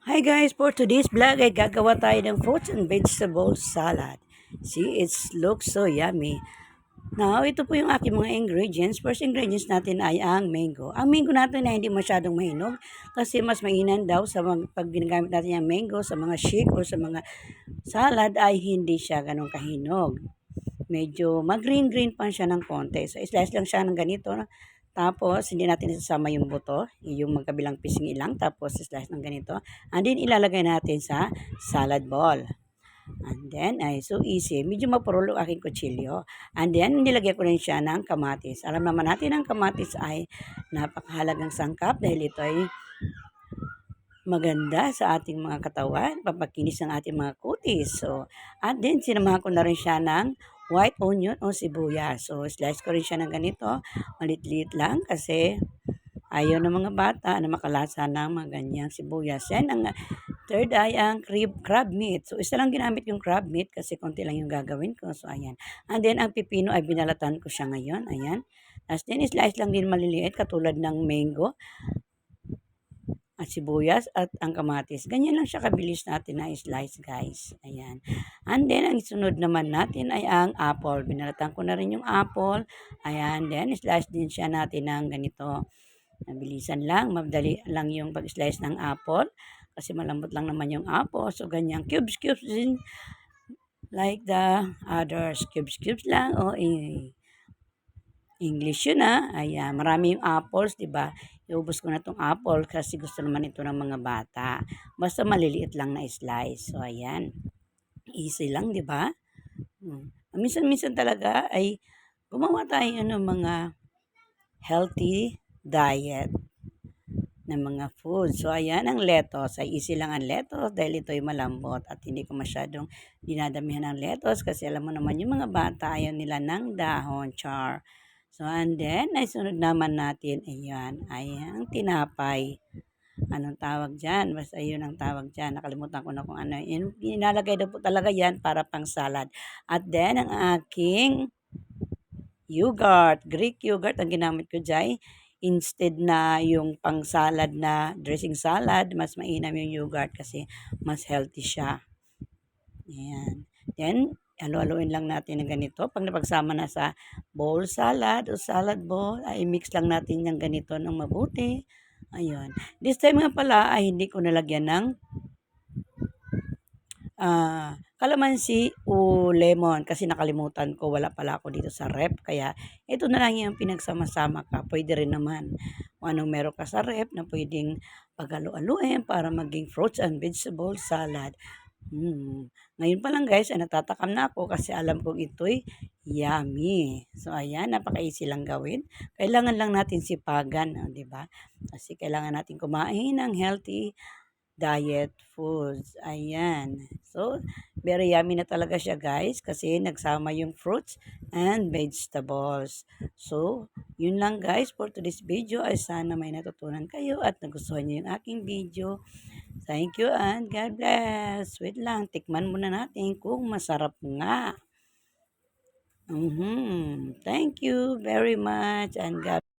Hi guys, for today's vlog ay gagawa tayo ng fruits and vegetable salad. See, it looks so yummy. Now, ito po yung aking mga ingredients. First ingredients natin ay ang mango. Ang mango natin ay hindi masyadong mahinog kasi mas mainan daw sa pag ginagamit natin yung mango sa mga shake o sa mga salad ay hindi siya ganun kahinog. Medyo mag-green-green pa siya ng konti. So, slice lang siya ng ganito. Tapos, hindi natin isasama yung buto, yung magkabilang pisngi lang. Tapos, slice ng ganito. And then, ilalagay natin sa salad bowl. And then, ay so easy. Medyo mapurol ang aking kutsilyo. And then, nilagyan ko rin siya ng kamatis. Alam naman natin ang kamatis ay napakahalagang sangkap dahil ito ay maganda sa ating mga katawan, pampakinis ng ating mga kutis. So, at then, sinamahan ko na rin siya ng white onion o sibuyas. So, slice ko rin siya ng ganito. Malit-liit lang kasi ayaw ng mga bata na makalasa ng mga ganyang sibuyas. Yan ang third ay ang crab meat. So, isa lang ginamit yung crab meat kasi konti lang yung gagawin ko. So, ayan. And then, ang pipino ay binalatan ko siya ngayon. Ayan. Tapos then, slice lang din maliliit katulad ng mango at sibuyas at ang kamatis. Ganyan lang siya kabilis natin na slice guys. Ayan. And then, ang sunod naman natin ay ang apple. Binalatan ko na rin yung apple. Ayan. Then, slice din siya natin ng ganito. Mabilisan lang. Madali lang yung pag-slice ng apple. Kasi malambot lang naman yung apple. So, ganyan. Cubes din. Like the others. Cubes lang. O, English yun Ayan, marami yung apples, di ba? Iubos ko na tong apple kasi gusto naman ito ng mga bata. Basta maliliit lang na slice. So, ayan. Easy lang, di ba? Minsan-minsan talaga ay gumawa tayo ng mga healthy diet ng mga food. So, ayan ang lettuce. Ay easy lang ang lettuce dahil ito ay malambot at hindi ko masyadong dinadamihan ng lettuce kasi alam mo naman yung mga bata ayaw nila ng dahon, char. So, and then, ay sunod naman natin, ayan, ay ang tinapay. Anong tawag dyan? Basta yun ang tawag dyan. Nakalimutan ko na kung ano. Inalagay na po talaga yan para pang salad. At then, ang aking yogurt, Greek yogurt ang ginamit ko dyan. Instead na yung pang salad na dressing salad, mas mainam yung yogurt kasi mas healthy siya. Ayan. Then, halo-haloin lang natin ng ganito. Pag napagsama na sa bowl salad o salad bowl, ay mix lang natin yung ganito ng mabuti. Ayun. This time nga pala ay hindi ko nalagyan ng kalamansi o lemon kasi nakalimutan ko, wala pala ako dito sa rep. Kaya ito na lang yung pinagsama-sama ka. Pwede rin naman kung anong meron ka sa rep na pwedeng paghalo-haluin para maging fruits and vegetable salad. Ngayon pa lang guys, ay natatakam na ako kasi alam kong ito'y yummy. So ayan, napaka-easy lang gawin. Kailangan lang natin sipagan, di ba? Kasi kailangan natin kumain ng healthy diet foods. Ayan. So, very yummy na talaga siya guys kasi nagsama yung fruits and vegetables. So, yun lang guys for today's video. Ay sana may natutunan kayo at nagustuhan niyo yung aking video. Thank you and God bless. Wait lang, tikman muna natin kung masarap nga. Thank you very much and God